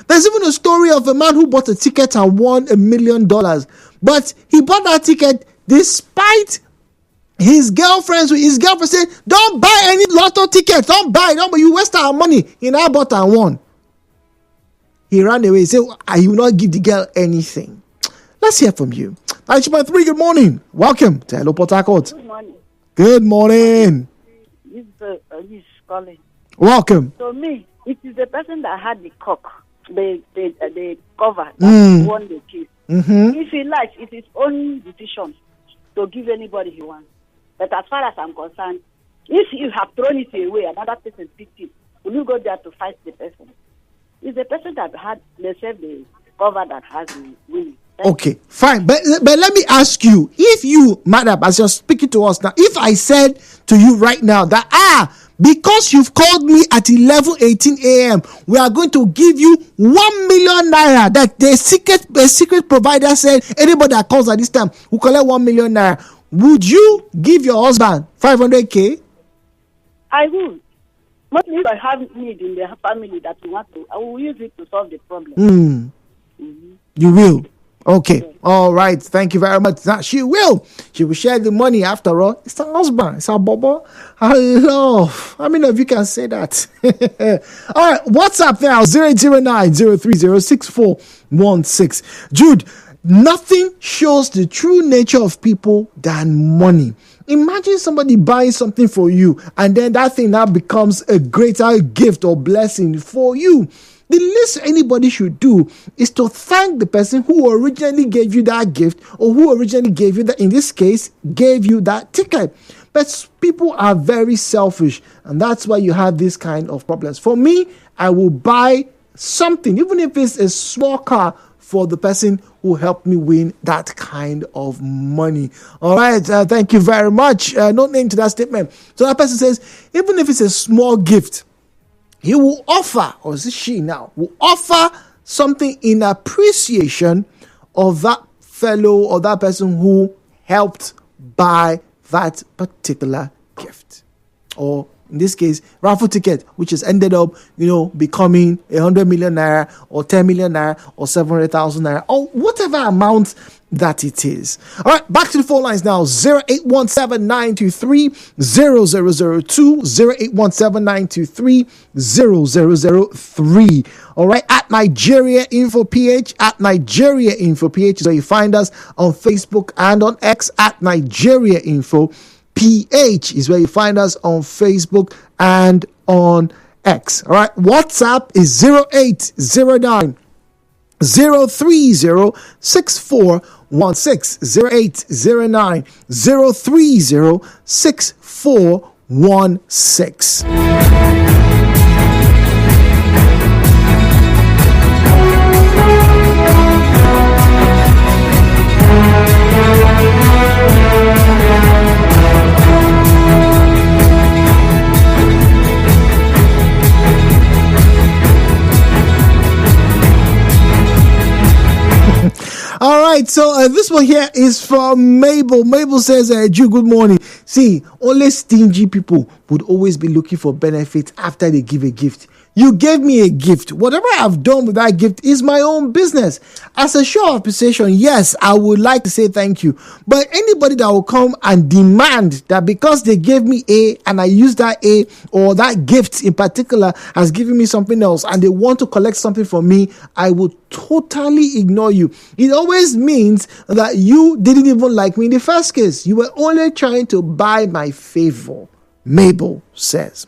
There's even a story of a man who bought a ticket and won $1 million. But he bought that ticket despite his girlfriend said, don't buy any lotto tickets. Don't buy it. You waste our money. He now bought and won. He ran away. He said, I will not give the girl anything. Let's hear from you. 93, good morning. Welcome to Hello Port Harcourt. Good morning. Good morning. This is calling. Welcome. So me, it is the person that had the cock, the cover that won the case. Mm-hmm. If he likes, it's his own decision to give anybody he wants. But as far as I'm concerned, if you have thrown it away, another person picked it, will you go there to fight the person? It's the person that had the cover that has the winning. Okay, fine. But let me ask you, if you, madam, as you're speaking to us now, if I said to you right now that, because you've called me at 11:18 a.m., we are going to give you 1 million naira, that the secret provider said anybody that calls at this time will collect 1 million naira, would you give your husband 500k? I will. Mostly if I have need in the family that you want to, I will use it to solve the problem. Mm-hmm. You will. Okay. Yeah. All right. Thank you very much. Now, she will share the money after all. It's her husband. It's her bobo. Her love. How many of you can say that? All right. WhatsApp now 009-030-6416. Jude, nothing shows the true nature of people than money. Imagine somebody buying something for you and then that thing now becomes a greater gift or blessing for you. The least anybody should do is to thank the person who originally gave you that gift or who originally gave you that, in this case, gave you that ticket. But people are very selfish, and that's why you have this kind of problems. For me, I will buy something, even if it's a small car, for the person who helped me win that kind of money. All right, thank you very much. No name to that statement. So that person says, even if it's a small gift, he will offer, or is it she now, will offer something in appreciation of that fellow or that person who helped buy that particular gift. Or in this case, raffle ticket, which has ended up, becoming 100 million naira or 10 million naira or 700,000 naira or whatever amount that it is. All right, back to the phone lines now. 0817-923-0002, 0817-923-0003. All right, at Nigeria Info PH, at Nigeria Info PH is where you find us on Facebook and on X at Nigeria Info PH is where you find us on Facebook and on X. All right, WhatsApp is 0809 030-6416, 0809 030-6416. All right, so this one here is from Mabel. Mabel says, Jude, good morning. See, only stingy people would always be looking for benefits after they give a gift. You gave me a gift. Whatever I've done with that gift is my own business. As a show of appreciation, yes, I would like to say thank you. But anybody that will come and demand that because they gave me A and I use that A or that gift in particular has given me something else and they want to collect something from me, I will totally ignore you. It always means that you didn't even like me in the first case. You were only trying to buy my favor. Mabel says.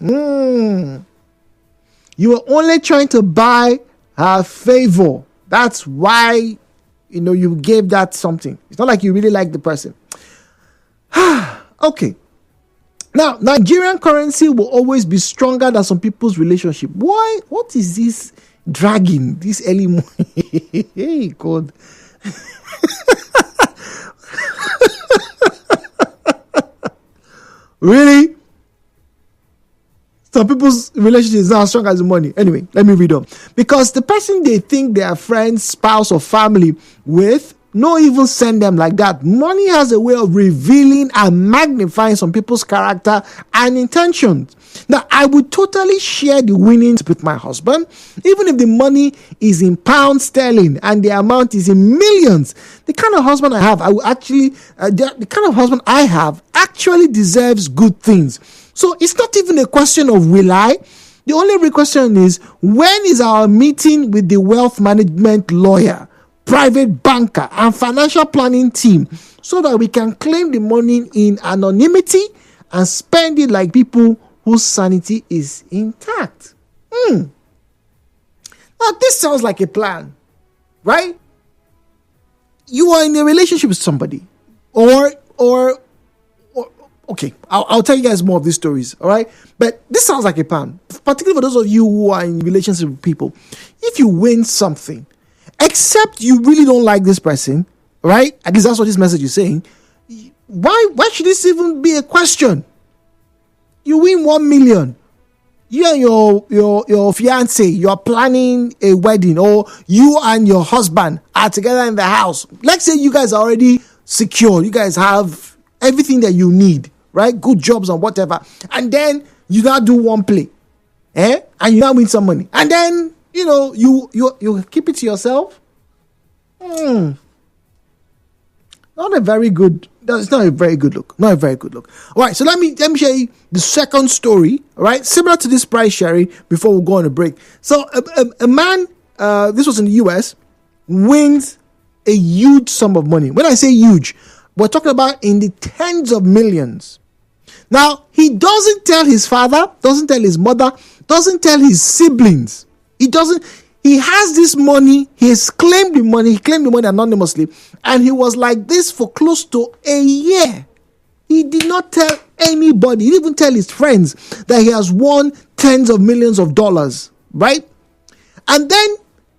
You were only trying to buy her favor. That's why, you gave that something. It's not like you really like the person. Okay. Now, Nigerian currency will always be stronger than some people's relationship. Why? What is this dragging this early morning? Hey, God. Really? Some people's relationship is not as strong as the money. Anyway, let me read on. Because the person they think they are friends, spouse, or family with, no even send them like that. Money has a way of revealing and magnifying some people's character and intentions. Now, I would totally share the winnings with my husband, even if the money is in pounds sterling and the amount is in millions. The kind of husband I have, the kind of husband I have actually deserves good things. So it's not even a question of will I. The only real question is, when is our meeting with the wealth management lawyer, private banker, and financial planning team, so that we can claim the money in anonymity and spend it like people whose sanity is intact? Now, this sounds like a plan, right? You are in a relationship with somebody, or okay, I'll tell you guys more of these stories, all right? But this sounds like a plan, particularly for those of you who are in relationships with people. If you win something, except you really don't like this person, right? At least that's what this message is saying. Why should this even be a question? You win 1 million. You and your fiance, you're planning a wedding, or you and your husband are together in the house. Let's say you guys are already secure. You guys have everything that you need, right? Good jobs and whatever. And then you now do one play, and you now win some money. And then, you keep it to yourself. Not a very good. It's not a very good look. Not a very good look. All right, so let me share you the second story. All right, similar to this price sharing. Before we go on a break, so a man, this was in the U.S., wins a huge sum of money. When I say huge, we're talking about in the tens of millions. Now, he doesn't tell his father, doesn't tell his mother, doesn't tell his siblings. He has this money. He has claimed the money. He claimed the money anonymously. And he was like this for close to a year. He did not tell anybody. He didn't even tell his friends that he has won tens of millions of dollars, right? And then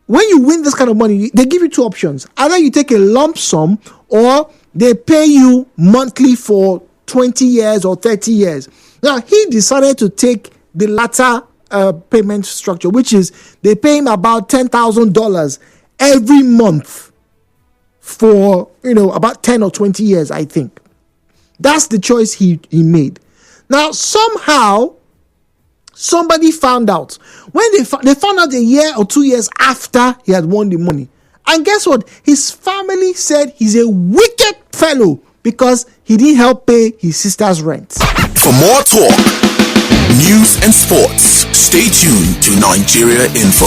when you win this kind of money, they give you two options. Either you take a lump sum, or they pay you monthly for 20 years or 30 years. Now, he decided to take the latter payment structure, which is they pay him about $10,000 every month for about 10 or 20 years, I think. That's the choice he made. Now, somehow somebody found out. When they found out a year or 2 years after he had won the money. And guess what? His family said he's a wicked fellow because he didn't help pay his sister's rent. For more talk, news and sports, stay tuned to Nigeria Info.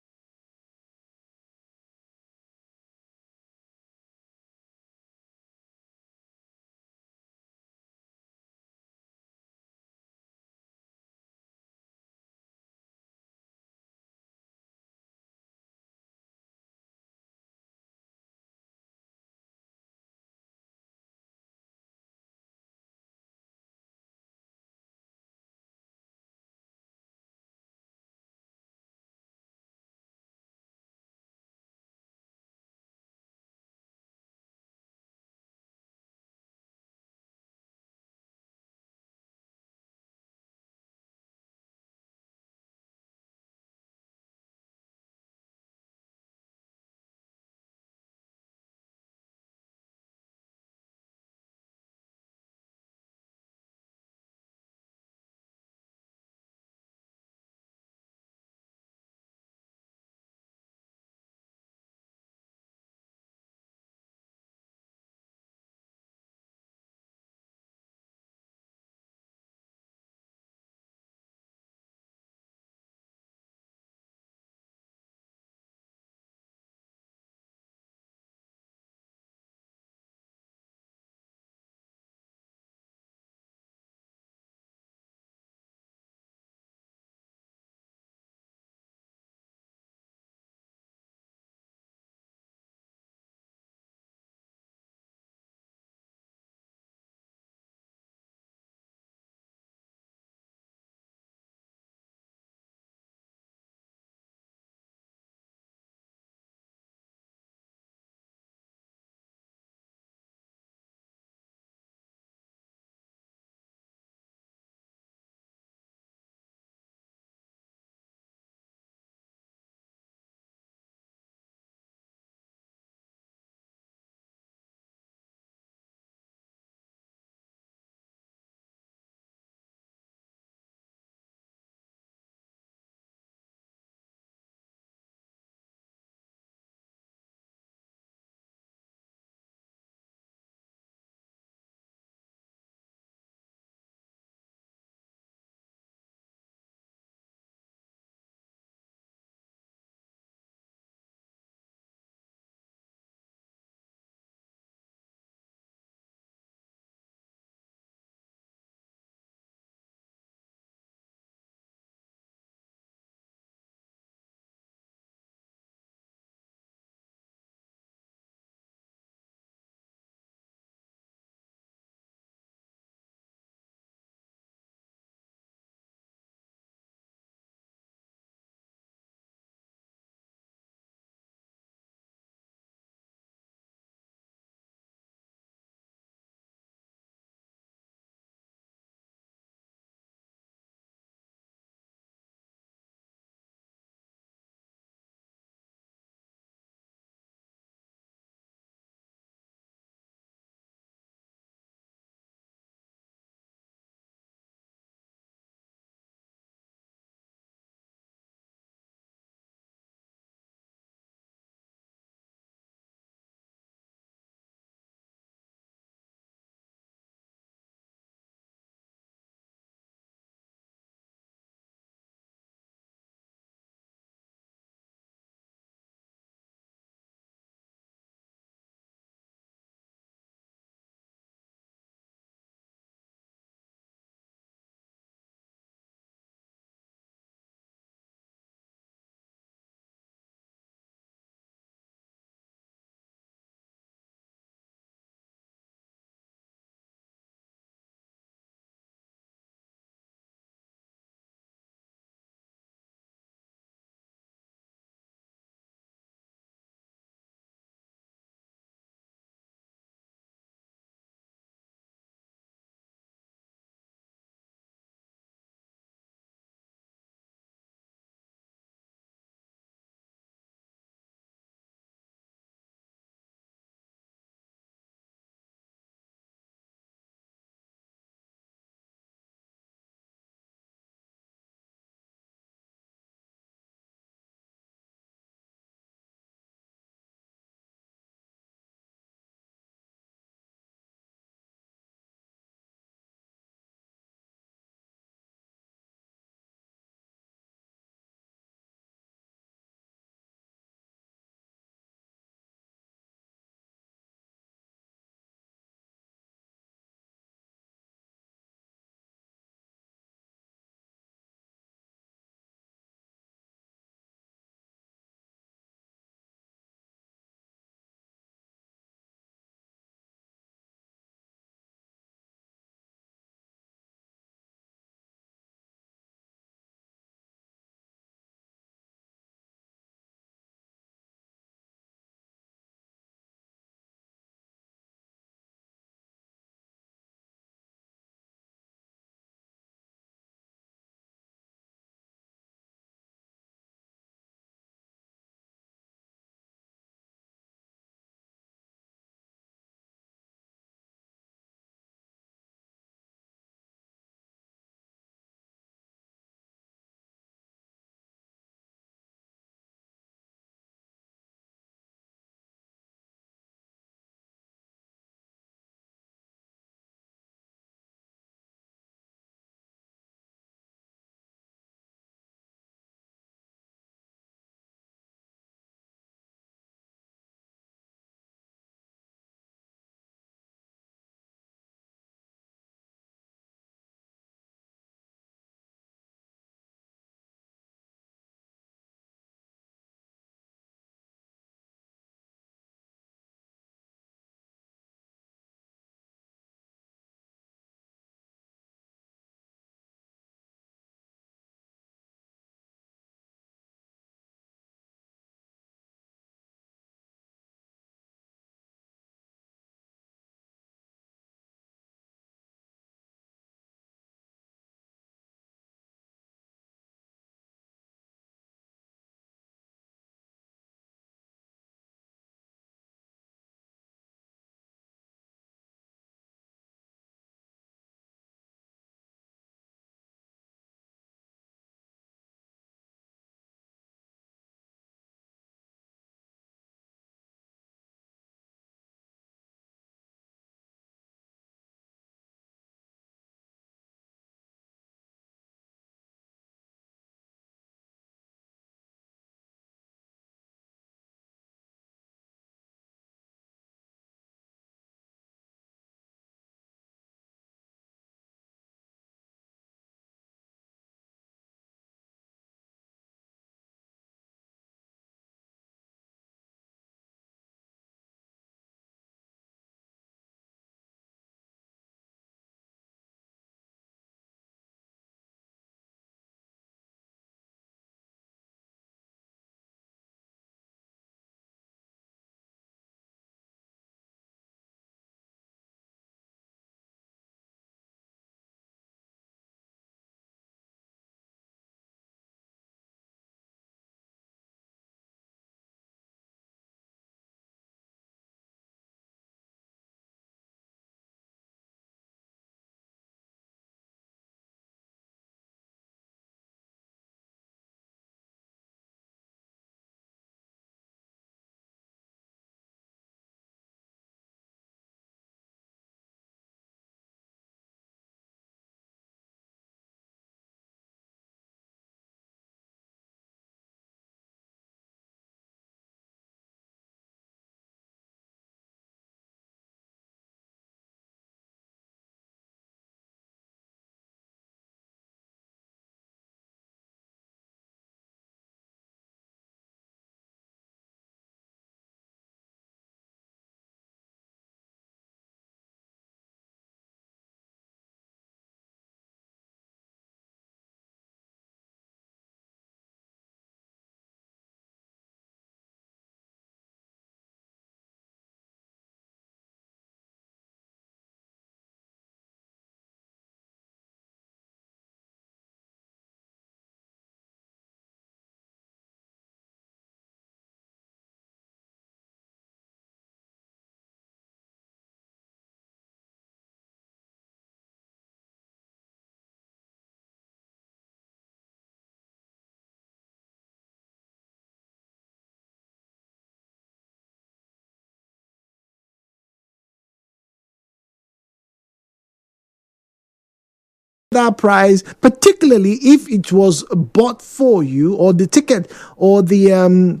that prize, particularly if it was bought for you, or the ticket or the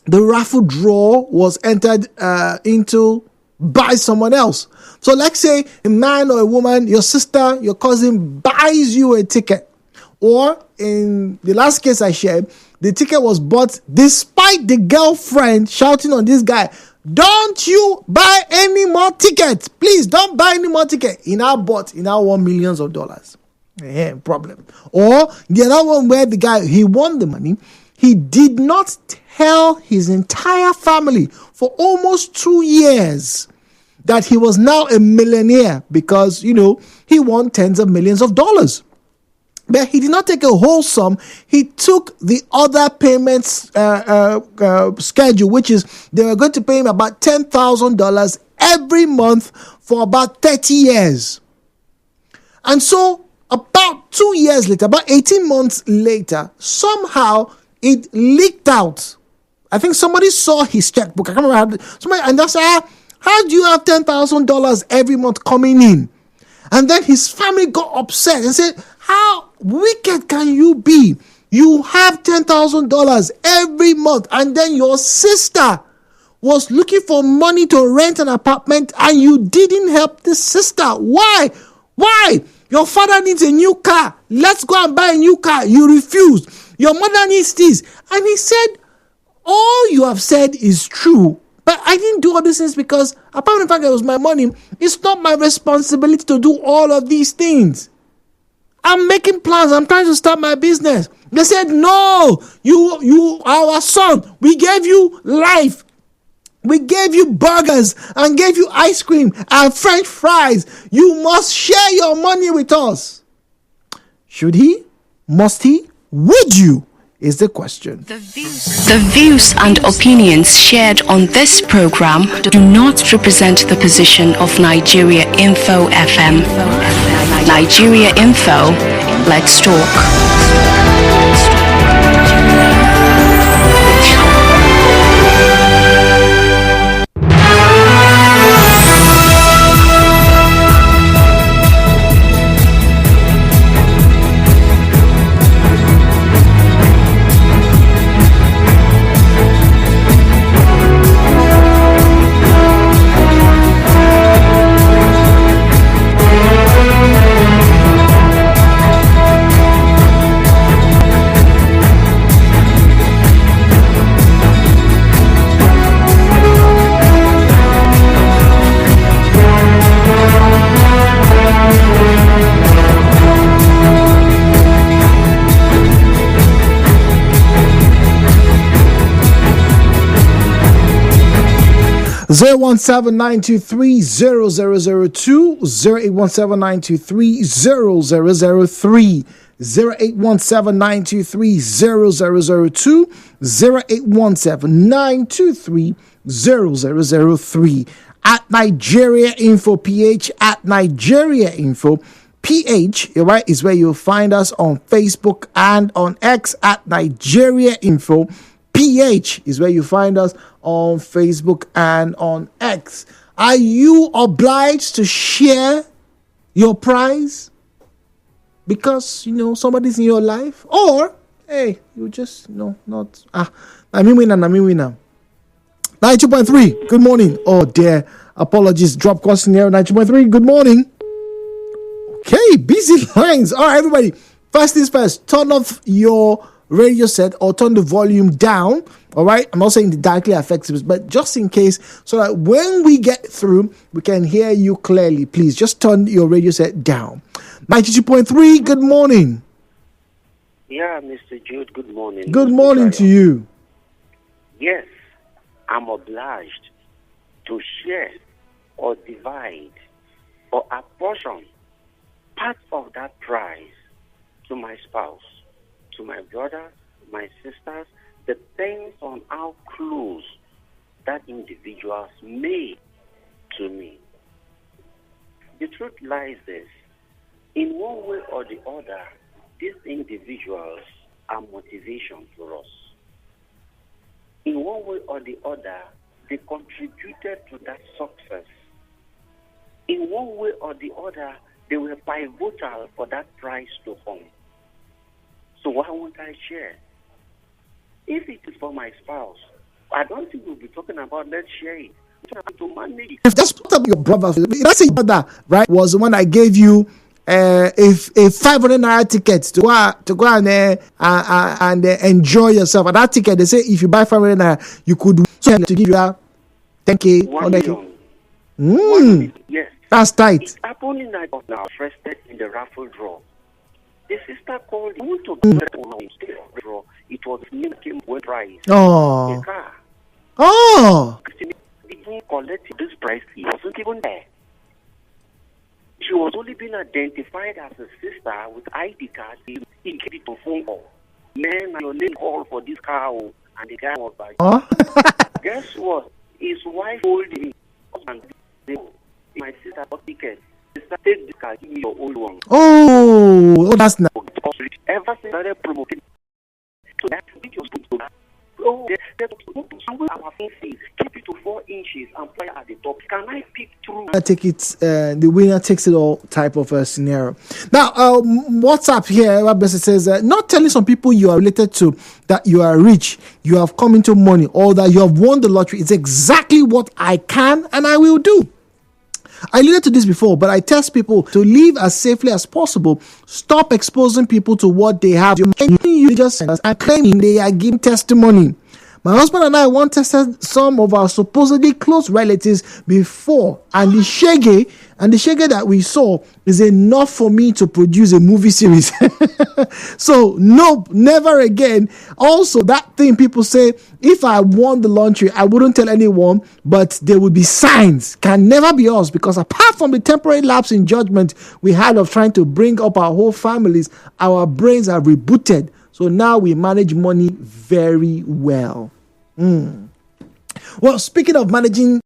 raffle draw was entered into by someone else. So let's say a man or a woman, your sister, your cousin buys you a ticket, or in the last case I shared, the ticket was bought despite the girlfriend shouting on this guy, "Don't you buy any more tickets. Please don't buy any more tickets." He now won millions of dollars. Problem. Or the other one where the guy, he won the money. He did not tell his entire family for almost 2 years that he was now a millionaire because, he won tens of millions of dollars. But he did not take a whole sum. He took the other payments schedule, which is they were going to pay him about $10,000 every month for about 30 years. And so about 2 years later, about 18 months later, somehow it leaked out. I think somebody saw his checkbook. I can't remember somebody, and they said, "How do you have $10,000 every month coming in?" And then his family got upset and said, "How wicked can you be? You have $10,000 every month, and then your sister was looking for money to rent an apartment, and you didn't help the sister. Why? Your father needs a new car. Let's go and buy a new car. You refused. Your mother needs this." And he said, "All you have said is true, but I didn't do all these things because, apart from the fact that it was my money, it's not my responsibility to do all of these things. I'm making plans. I'm trying to start my business." They said, "No, you are our son. We gave you life. We gave you burgers and gave you ice cream and French fries. You must share your money with us." Should he? Must he? Would you? Is the question. The views and opinions shared on this program do not represent the position of Nigeria Info FM. Nigeria Info, let's talk. 017-923-0002, 0817923-0003, 0817923-0002, 0817923-0003, at Nigeria Info PH, at Nigeria Info PH, right, is where you'll find us on Facebook and on X at Nigeria Info. PH is where you find us on Facebook and on X. Are you obliged to share your prize because, somebody's in your life? Or, hey, you just, not, I'm in winner. 92.3, good morning. Oh, dear, apologies, drop cost scenario, 92.3, good morning. Okay, busy lines. All right, everybody, first things first, turn off your radio set or turn the volume down. All right, I'm not saying it directly affects it, but just in case, so that when we get through, we can hear you clearly. Please just turn your radio set down. 92.3, good morning. Yeah, Mr. Jude, good morning. Good morning to you. Yes, I'm obliged to share or divide or apportion part of that prize to my spouse, to my brother, my sisters, depends on how close that individuals may to me. The truth lies this. In one way or the other, these individuals are motivation for us. In one way or the other, they contributed to that success. In one way or the other, They were pivotal for that prize to come. So why won't I share? If it is for my spouse, I don't think we'll be talking about let's share it. We're talking about to manage it. If that's what your brother, let's say your brother, right, was the one that gave you if a 500 naira ticket to go and enjoy yourself. And that ticket, they say if you buy 500 naira, you could to give you 10k. 1 million. 1 Mm, million. Yes. that's tight. It happened in that now interested in the raffle draw. The sister called. I want to do that on the draw. It was me came with prize. Oh, A car. oh, Christine didn't collect this prize. He wasn't even there. She was only being identified as a sister with ID card. He gave it to phone call. Man, your name called for this car, oh, and the guy was like, oh. guess what? His wife told him, husband, my sister got ticket. Sister, take this car, give me your old one. Oh, that's nice. Ever since I started promoting, so that video was good. Oh, our faces, keep it to 4 inches and fly at the top. Can I pick through? I take it, the winner takes it all type of a scenario. Now, WhatsApp here, Wabese says, not telling some people you are related to that you are rich, you have come into money, or that you have won the lottery is exactly what I can and I will do. I alluded to this before, but I tell people to live as safely as possible. Stop exposing people to what they have. You just and claiming they are giving testimony. My husband and I once tested some of our supposedly close relatives before, and the shege that we saw is enough for me to produce a movie series. So, nope, never again. Also, that thing people say, if I won the lottery, I wouldn't tell anyone, but there would be signs. Can never be us, because apart from the temporary lapse in judgment we had of trying to bring up our whole families, our brains are rebooted. So now we manage money very well. Well, speaking of managing